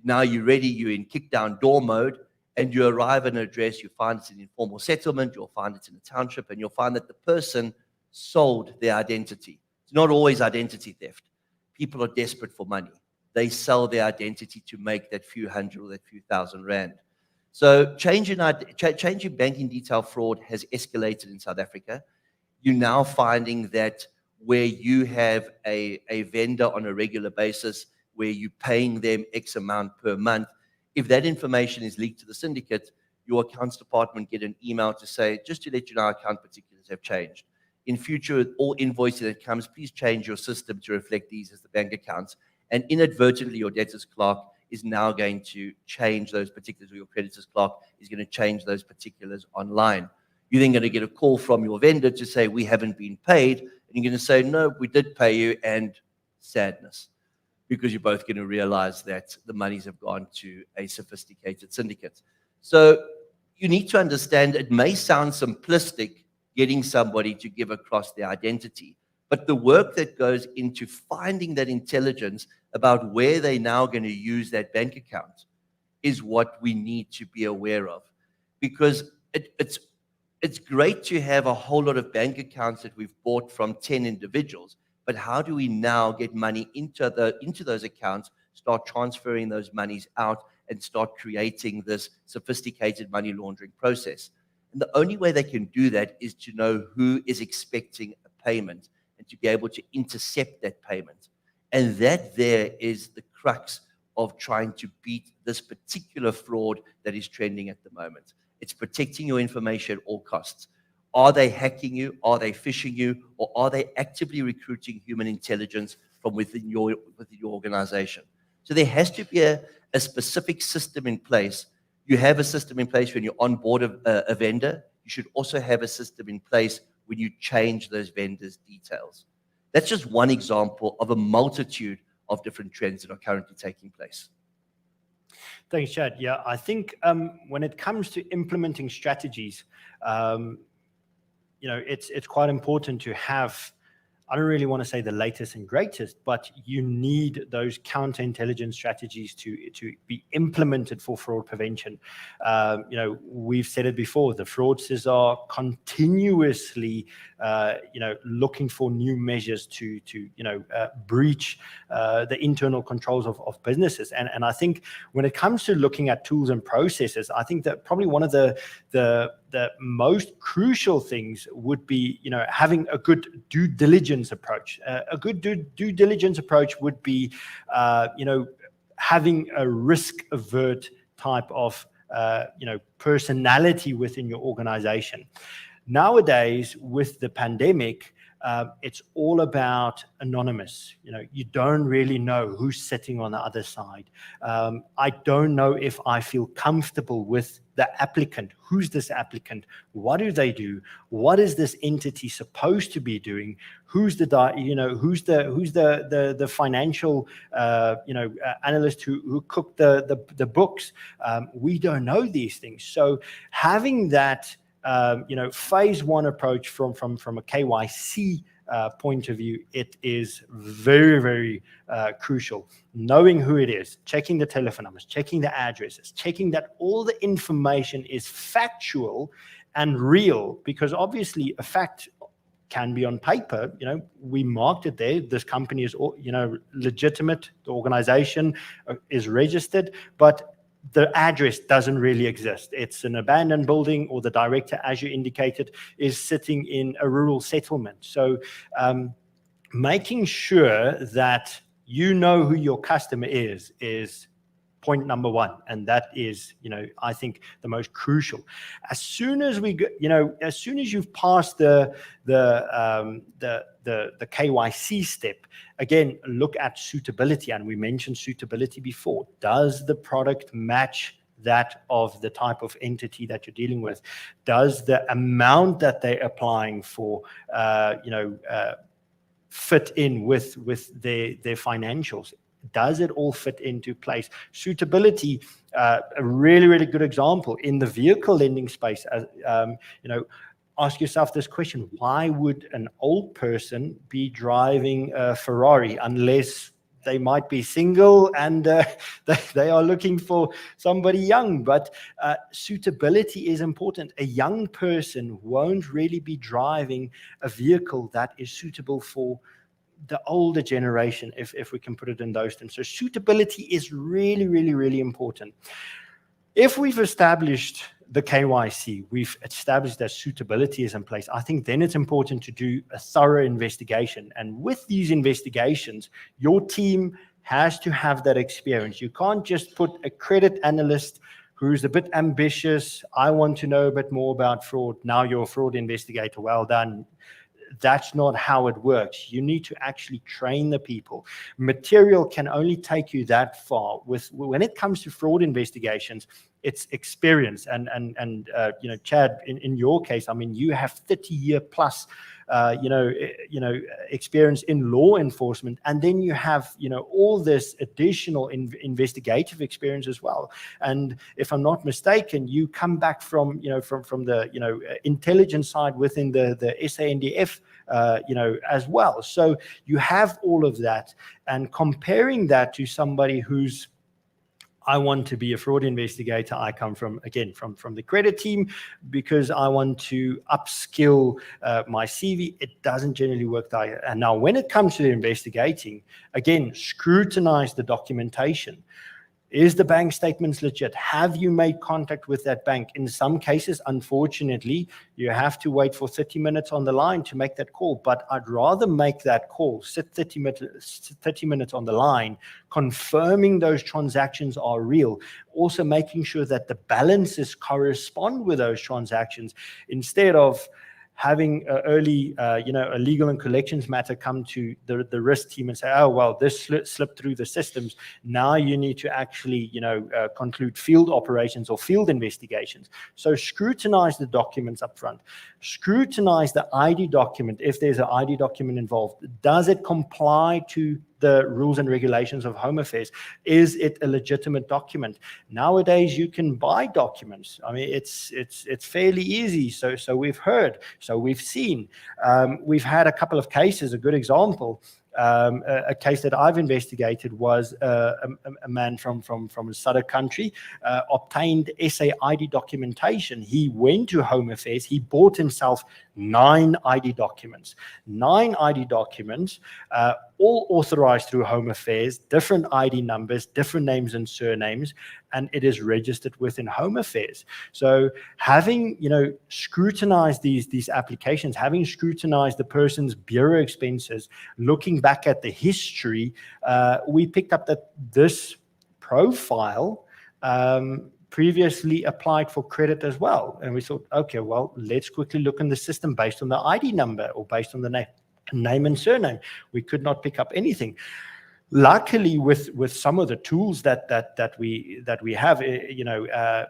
Now you're ready, you're in kick down door mode, and you arrive at an address, you find it's an informal settlement, you'll find it's in a township, and you'll find that the person sold their identity. It's not always identity theft. People are desperate for money. They sell their identity to make that few hundred or that few thousand rand. So changing banking detail fraud has escalated in South Africa. You're now finding that where you have a vendor on a regular basis, where you're paying them X amount per month, if that information is leaked to the syndicate, your accounts department get an email to say, just to let you know, our account particulars have changed. in future, all invoicing that comes, please change your system to reflect these as the bank accounts. And inadvertently, your debtors clerk is now going to change those particulars, or your creditors clerk is going to change those particulars online. You're then going to get a call from your vendor to say, we haven't been paid. And you're going to say, no, we did pay you, and sadness, because you're both going to realize that the monies have gone to a sophisticated syndicate. So you need to understand, it may sound simplistic getting somebody to give across their identity, but the work that goes into finding that intelligence about where they're now going to use that bank account is what we need to be aware of. Because it's great to have a whole lot of bank accounts that we've bought from 10 individuals, but how do we now get money into those accounts, start transferring those monies out, and start creating this sophisticated money laundering process? And the only way they can do that is to know who is expecting a payment and to be able to intercept that payment. And that there is the crux of trying to beat this particular fraud that is trending at the moment. It's protecting your information at all costs. Are they hacking you? Are they phishing you? Or are they actively recruiting human intelligence from within your organization? So there has to be a specific system in place. You have a system in place when you onboard a vendor. You should also have a system in place when you change those vendors' details. That's just one example of a multitude of different trends that are currently taking place. Thanks, Chad. Yeah, I think when it comes to implementing strategies, it's quite important to have, I don't really want to say the latest and greatest, but you need those counterintelligence strategies to be implemented for fraud prevention. We've said it before, the fraudsters are continuously, looking for new measures to breach the internal controls of businesses. And I think when it comes to looking at tools and processes, I think that probably one of the most crucial things would be, having a good due diligence approach. A good due diligence approach would be, having a risk avert type of, personality within your organization. Nowadays, with the pandemic, it's all about anonymous. You don't really know who's sitting on the other side. I don't know if I feel comfortable with the applicant. Who's this applicant? What do they do? What is this entity supposed to be doing? Who's the financial analyst who cooked the books? We don't know these things. So having that phase one approach from a KYC point of view, it is very, very crucial. Knowing who it is, checking the telephone numbers, checking the addresses, checking that all the information is factual and real, because obviously a fact can be on paper. We marked it there. This company is, legitimate. The organization is registered, but the address doesn't really exist. It's an abandoned building, or the director, as you indicated, is sitting in a rural settlement. So making sure that you know who your customer is point number one. And that is, I think the most crucial. As soon as as soon as you've passed the KYC step, again, look at suitability. And we mentioned suitability before. Does the product match that of the type of entity that you're dealing with? Does the amount that they're applying for, fit in with their financials? Does it all fit into place? Suitability, a really, really good example in the vehicle lending space. Ask yourself this question: why would an old person be driving a Ferrari unless they might be single and they are looking for somebody young? But suitability is important. A young person won't really be driving a vehicle that is suitable for the older generation, if we can put it in those terms. So suitability is really, really, really important. If we've established the KYC, we've established that suitability is in place, I think then it's important to do a thorough investigation. And with these investigations, your team has to have that experience. You can't just put a credit analyst who's a bit ambitious. I want to know a bit more about fraud. Now you're a fraud investigator. Well done. that's not how it works. You need to actually train the people. Material can only take you that far. When it comes to fraud investigations, it's experience. And Chad, in your case, I mean, you have 30-year plus experience in law enforcement, and then you have all this additional investigative experience as well. And if I'm not mistaken, you come back from the intelligence side within the SANDF as well. So you have all of that, and comparing that to somebody who's, I want to be a fraud investigator. I come from the credit team because I want to upskill my CV. It doesn't generally work that way. And now when it comes to the investigating, again, scrutinize the documentation. Is the bank statements legit? Have you made contact with that bank? In some cases, unfortunately, you have to wait for 30 minutes on the line to make that call. But I'd rather make that call, sit 30 minutes on the line, confirming those transactions are real. Also making sure that the balances correspond with those transactions, instead of having a legal and collections matter come to the risk team and say, oh, well, this slipped through the systems. Now you need to actually, conclude field operations or field investigations. So scrutinize the documents up front. Scrutinize the ID document. If there's an ID document involved, does it comply to the rules and regulations of Home Affairs? Is it a legitimate document? Nowadays, you can buy documents. I mean, it's fairly easy. So we've heard, so we've seen. We've had a couple of cases. A good example, a case that I've investigated was a man from a southern country obtained SA ID documentation. He went to Home Affairs. He bought himself 9 ID documents. 9 ID documents, all authorized through Home Affairs, different ID numbers, different names and surnames, and it is registered within Home Affairs. So having, scrutinized these applications, having scrutinized the person's bureau expenses, looking back at the history, we picked up that this profile previously applied for credit as well. And we thought, okay, well, let's quickly look in the system based on the ID number or based on the name and surname. We could not pick up anything. Luckily, with some of the tools that we have,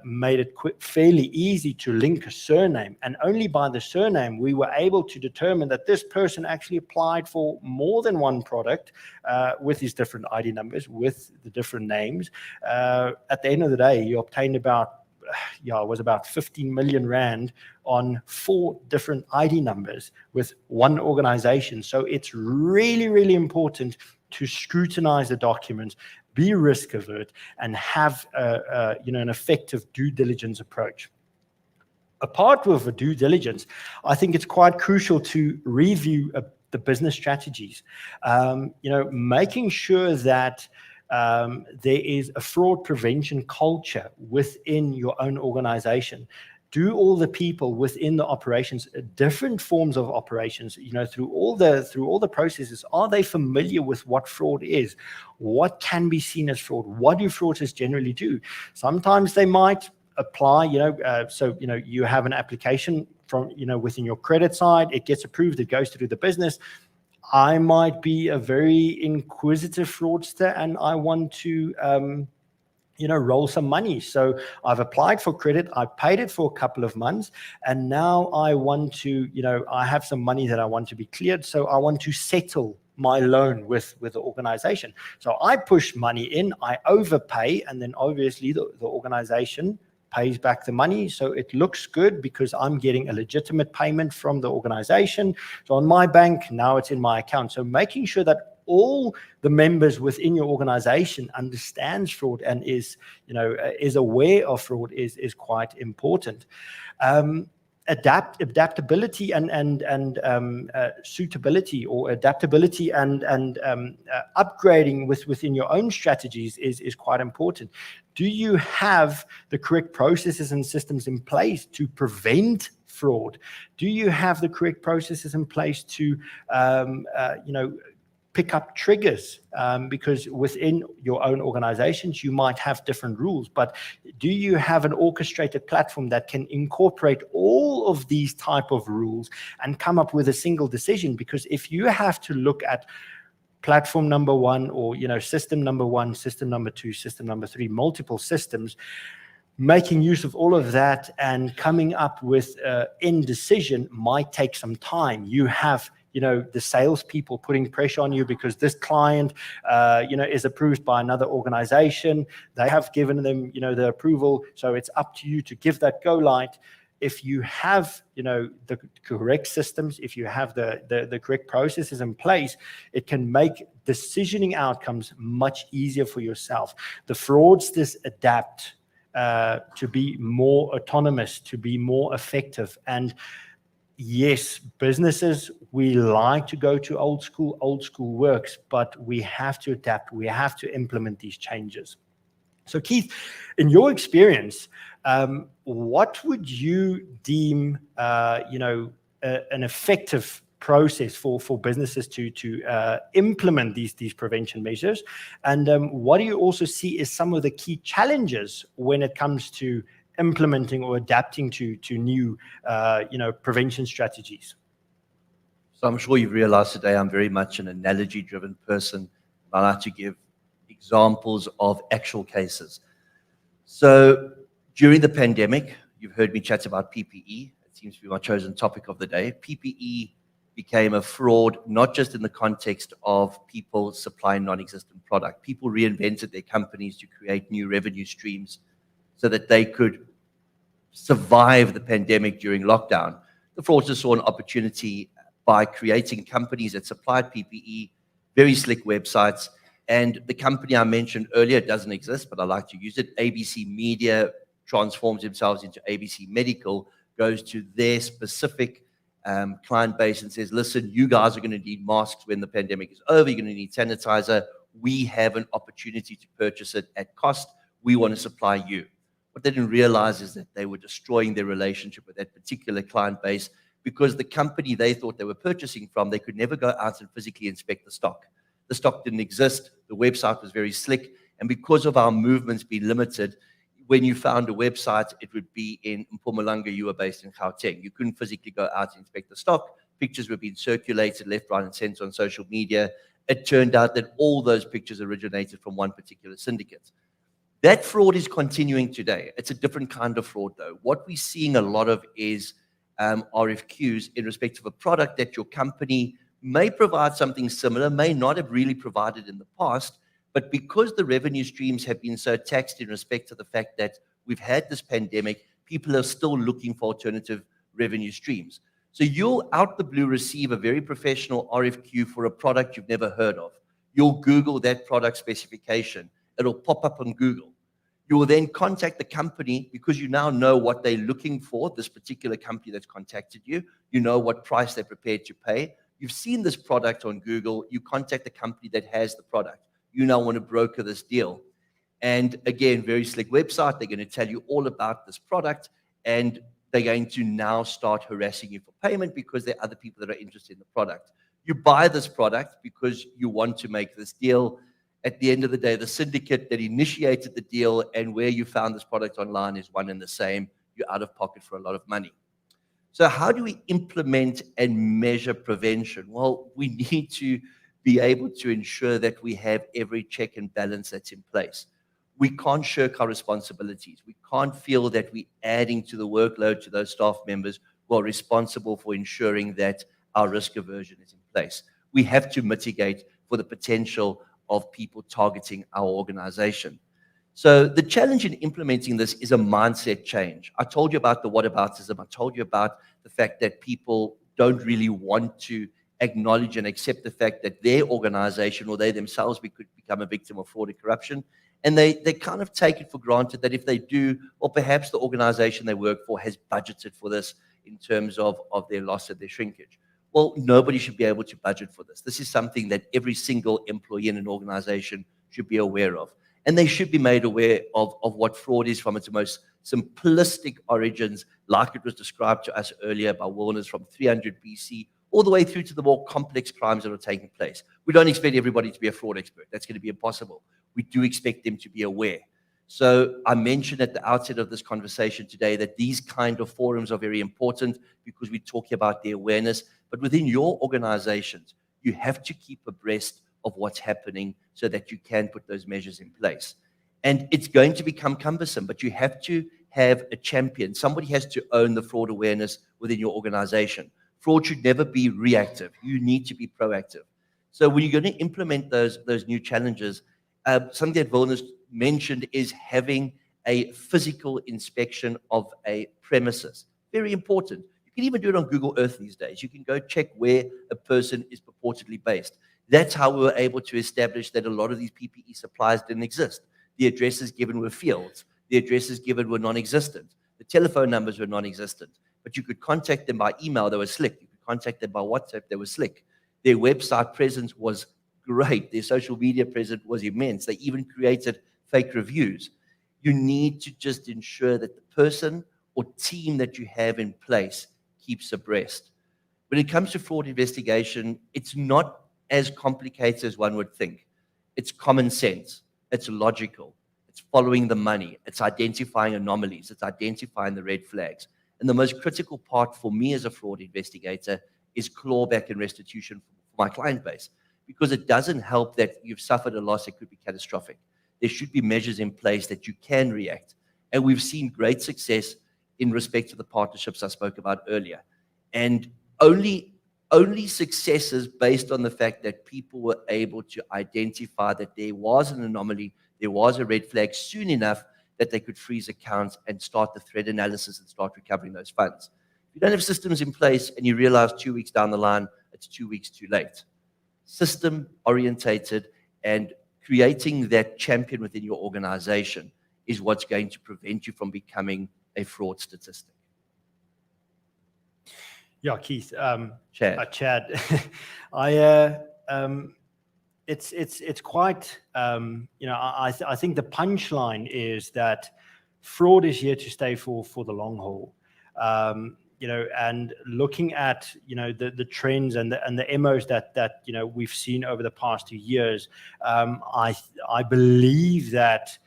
made it fairly easy to link a surname, and only by the surname we were able to determine that this person actually applied for more than one product with his different ID numbers, with the different names. At the end of the day, you obtained about 15 million rand on 4 different ID numbers with one organization. So it's really, really important to scrutinize the documents, be risk alert, and have an effective due diligence approach. Apart with the due diligence, I think it's quite crucial to review the business strategies. Making sure that there is a fraud prevention culture within your own organization. Do all the people within the operations, different forms of operations, through all the processes, are they familiar with what fraud is? What can be seen as fraud? What do fraudsters generally do? Sometimes they might apply, you have an application from, within your credit side, it gets approved, it goes through the business. I might be a very inquisitive fraudster and I want to, roll some money. So I've applied for credit, I paid it for a couple of months, and now I want to, I have some money that I want to be cleared, so I want to settle my loan with the organization. So I push money in, I overpay, and then obviously the organization pays back the money. So it looks good because I'm getting a legitimate payment from the organization. So on my bank, now it's in my account. So making sure that all the members within your organization understands fraud and is aware of fraud is quite important. Adaptability and suitability, or adaptability and upgrading within your own strategies is quite important. Do you have the correct processes and systems in place to prevent fraud? Do you have the correct processes in place to pick up triggers, because within your own organizations, you might have different rules, but do you have an orchestrated platform that can incorporate all of these type of rules and come up with a single decision? Because if you have to look at platform number one, or, system number one, system number two, system number three, multiple systems, making use of all of that and coming up with an end decision might take some time. You have the salespeople putting pressure on you because this client, is approved by another organization. They have given them, the approval. So it's up to you to give that go light. If you have, the correct systems, if you have the correct processes in place, it can make decisioning outcomes much easier for yourself. The fraudsters adapt to be more autonomous, to be more effective. And yes, businesses, we like to go to old school works, but we have to adapt. We have to implement these changes. So Keith, in your experience, what would you deem, an effective process for businesses to implement these prevention measures? And what do you also see as some of the key challenges when it comes to implementing or adapting to new, prevention strategies? So I'm sure you've realized today I'm very much an analogy-driven person. I like to give examples of actual cases. So during the pandemic, you've heard me chat about PPE. It seems to be my chosen topic of the day. PPE became a fraud, not just in the context of people supplying non-existent product. People reinvented their companies to create new revenue streams so that they could survive the pandemic during lockdown. The fraudsters saw an opportunity by creating companies that supplied PPE, very slick websites. And the company I mentioned earlier doesn't exist, but I like to use it. ABC Media transforms themselves into ABC Medical, goes to their specific client base and says, listen, you guys are going to need masks when the pandemic is over. You're going to need sanitizer. We have an opportunity to purchase it at cost. We want to supply you. What they didn't realize is that they were destroying their relationship with that particular client base, because the company they thought they were purchasing from, they could never go out and physically inspect the stock. The stock didn't exist. The website was very slick. And because of our movements being limited, when you found a website, it would be in Mpumalanga, you were based in Gauteng. You couldn't physically go out and inspect the stock. Pictures were being circulated left, right, and center on social media. It turned out that all those pictures originated from one particular syndicate. That fraud is continuing today. It's a different kind of fraud, though. What we're seeing a lot of is RFQs in respect of a product that your company may provide something similar, may not have really provided in the past, but because the revenue streams have been so taxed in respect to the fact that we've had this pandemic, people are still looking for alternative revenue streams. So you'll out the blue receive a very professional RFQ for a product you've never heard of. You'll Google that product specification. It'll pop up on Google. You will then contact the company because you now know what they're looking for, this particular company that's contacted you. You know what price they're prepared to pay. You've seen this product on Google. You contact the company that has the product. You now want to broker this deal. And again, very slick website. They're going to tell you all about this product, and they're going to now start harassing you for payment because there are other people that are interested in the product. You buy this product because you want to make this deal. At the end of the day, the syndicate that initiated the deal and where you found this product online is one and the same. You're out of pocket for a lot of money. So how do we implement and measure prevention? Well, we need to be able to ensure that we have every check and balance that's in place. We can't shirk our responsibilities. We can't feel that we're adding to the workload to those staff members who are responsible for ensuring that our risk aversion is in place. We have to mitigate for the potential of people targeting our organization. So the challenge in implementing this is a mindset change. I told you about the whataboutism. I told you about the fact that people don't really want to acknowledge and accept the fact that their organization or they themselves could become a victim of fraud and corruption. And they kind of take it for granted that if they do, or perhaps the organization they work for has budgeted for this in terms of their loss and their shrinkage. Well, nobody should be able to budget for this. This is something that every single employee in an organization should be aware of. And they should be made aware of what fraud is from its most simplistic origins, like it was described to us earlier by Warners from 300 BC all the way through to the more complex crimes that are taking place. We don't expect everybody to be a fraud expert. That's going to be impossible. We do expect them to be aware. So I mentioned at the outset of this conversation today that these kind of forums are very important because we're talking about the awareness. But within your organizations, you have to keep abreast of what's happening so that you can put those measures in place. And it's going to become cumbersome, but you have to have a champion. Somebody has to own the fraud awareness within your organization. Fraud should never be reactive. You need to be proactive. So when you're going to implement those new challenges, something that Wilna's mentioned is having a physical inspection of a premises. Very important. You can even do it on Google Earth these days. You can go check where a person is purportedly based. That's how we were able to establish that a lot of these PPE supplies didn't exist. The addresses given were fields. The addresses given were non-existent. The telephone numbers were non-existent. But you could contact them by email, they were slick. You could contact them by WhatsApp, they were slick. Their website presence was great. Their social media presence was immense. They even created fake reviews. You need to just ensure that the person or team that you have in place keeps abreast. When it comes to fraud investigation, it's not as complicated as one would think. It's common sense. It's logical. It's following the money. It's identifying anomalies. It's identifying the red flags. And the most critical part for me as a fraud investigator is clawback and restitution for my client base, because it doesn't help that you've suffered a loss that could be catastrophic. There should be measures in place that you can react. And we've seen great success in respect to the partnerships I spoke about earlier. And only successes based on the fact that people were able to identify that there was an anomaly, there was a red flag soon enough that they could freeze accounts and start the threat analysis and start recovering those funds. If you don't have systems in place and you realize 2 weeks down the line, it's 2 weeks too late. System orientated and creating that champion within your organization is what's going to prevent you from becoming a fraud statistic. Yeah, Keith. Chad. Chad, it's quite. I think the punchline is that fraud is here to stay for the long haul. And looking at the trends and the MOs that we've seen over the past 2 years, I believe that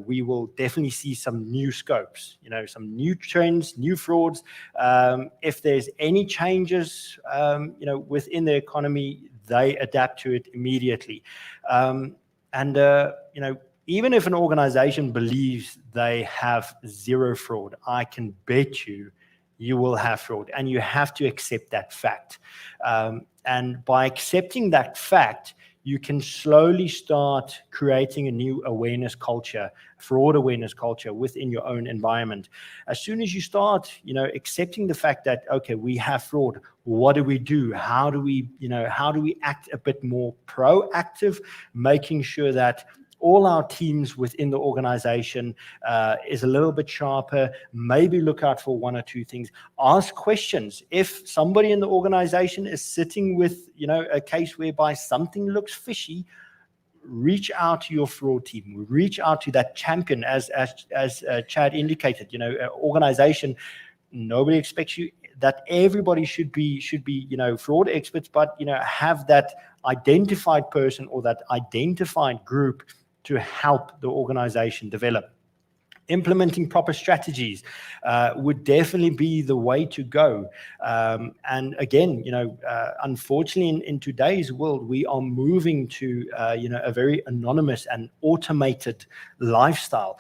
we will definitely see some new scopes, some new trends, new frauds. If there's any changes, within the economy, they adapt to it immediately. Even if an organization believes they have zero fraud, I can bet you will have fraud, and you have to accept that fact. And by accepting that fact, you can slowly start creating a new awareness culture, fraud awareness culture within your own environment. As soon as you start, accepting the fact that, okay, we have fraud, what do we do? How do we act a bit more proactive, making sure that all our teams within the organization is a little bit sharper. Maybe look out for one or two things. Ask questions. If somebody in the organization is sitting with, a case whereby something looks fishy, reach out to your fraud team. Reach out to that champion, as Chad indicated. Organization. Nobody expects you that everybody should be fraud experts, but have that identified person or that identified group to help the organization develop. Implementing proper strategies would definitely be the way to go. And again, unfortunately, in today's world, we are moving to a very anonymous and automated lifestyle.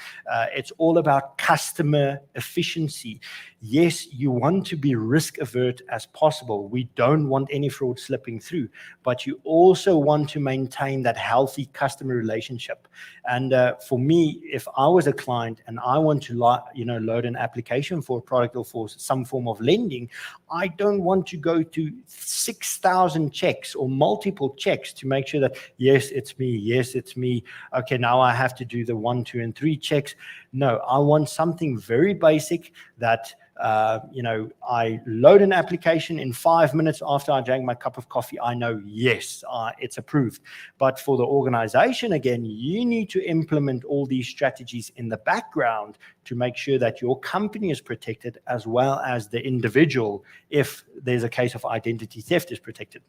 It's all about customer efficiency. Yes, you want to be risk avert as possible. We don't want any fraud slipping through, but you also want to maintain that healthy customer relationship. And for me, if I was a client and I want to load an application for a product or for some form of lending, I don't want to go to 6,000 checks or multiple checks to make sure that, yes, it's me. Okay, now I have to do the 1, 2, and 3 checks. No, I want something very basic that, I load an application in 5 minutes after I drank my cup of coffee. I know, yes, it's approved. But for the organization, again, you need to implement all these strategies in the background to make sure that your company is protected as well as the individual, if there's a case of identity theft, is protected.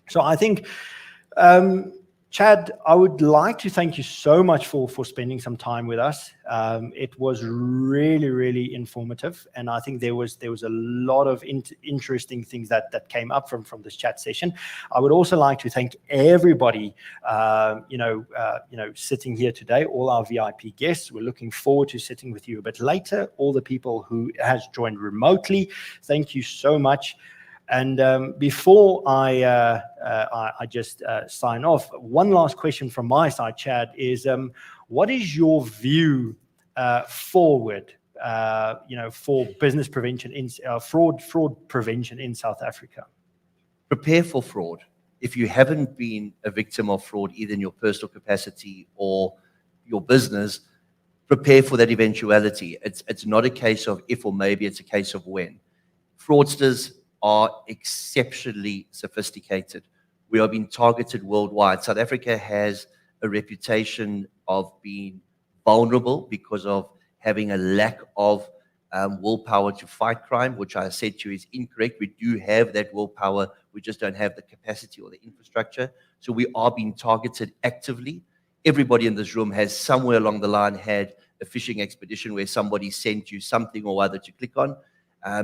So I think, Chad, I would like to thank you so much for spending some time with us. It was really, really informative, and I think there was a lot of interesting things that came up from this chat session. I would also like to thank everybody, sitting here today, all our VIP guests. We're looking forward to sitting with you a bit later. All the people who has joined remotely, thank you so much. And before I just sign off, one last question from my side, Chad, is what is your view forward, for business prevention in fraud prevention in South Africa? Prepare for fraud. If you haven't been a victim of fraud, either in your personal capacity or your business, prepare for that eventuality. It's not a case of if or maybe, it's a case of when. Fraudsters are exceptionally sophisticated. We are being targeted worldwide. South Africa has a reputation of being vulnerable because of having a lack of willpower to fight crime, which I said to you is incorrect. We do have that willpower. We just don't have the capacity or the infrastructure. So we are being targeted actively. Everybody in this room has somewhere along the line had a phishing expedition where somebody sent you something or other to click on.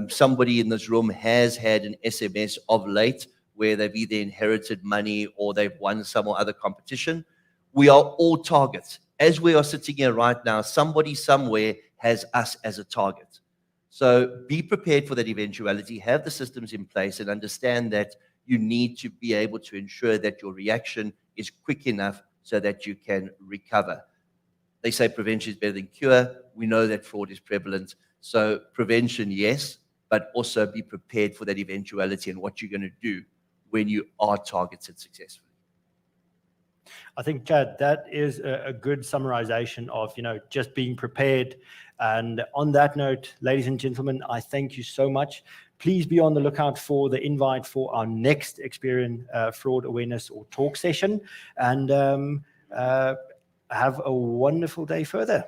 Somebody in this room has had an SMS of late where they've either inherited money or they've won some or other competition. We are all targets. As we are sitting here right now, somebody somewhere has us as a target. So be prepared for that eventuality, have the systems in place, and understand that you need to be able to ensure that your reaction is quick enough so that you can recover. They say prevention is better than cure. We know that fraud is prevalent. So prevention, yes, but also be prepared for that eventuality and what you're going to do when you are targeted successfully. I think, Chad, that is a good summarization of, just being prepared. And on that note, ladies and gentlemen, I thank you so much. Please be on the lookout for the invite for our next Experian fraud awareness or talk session. And have a wonderful day further.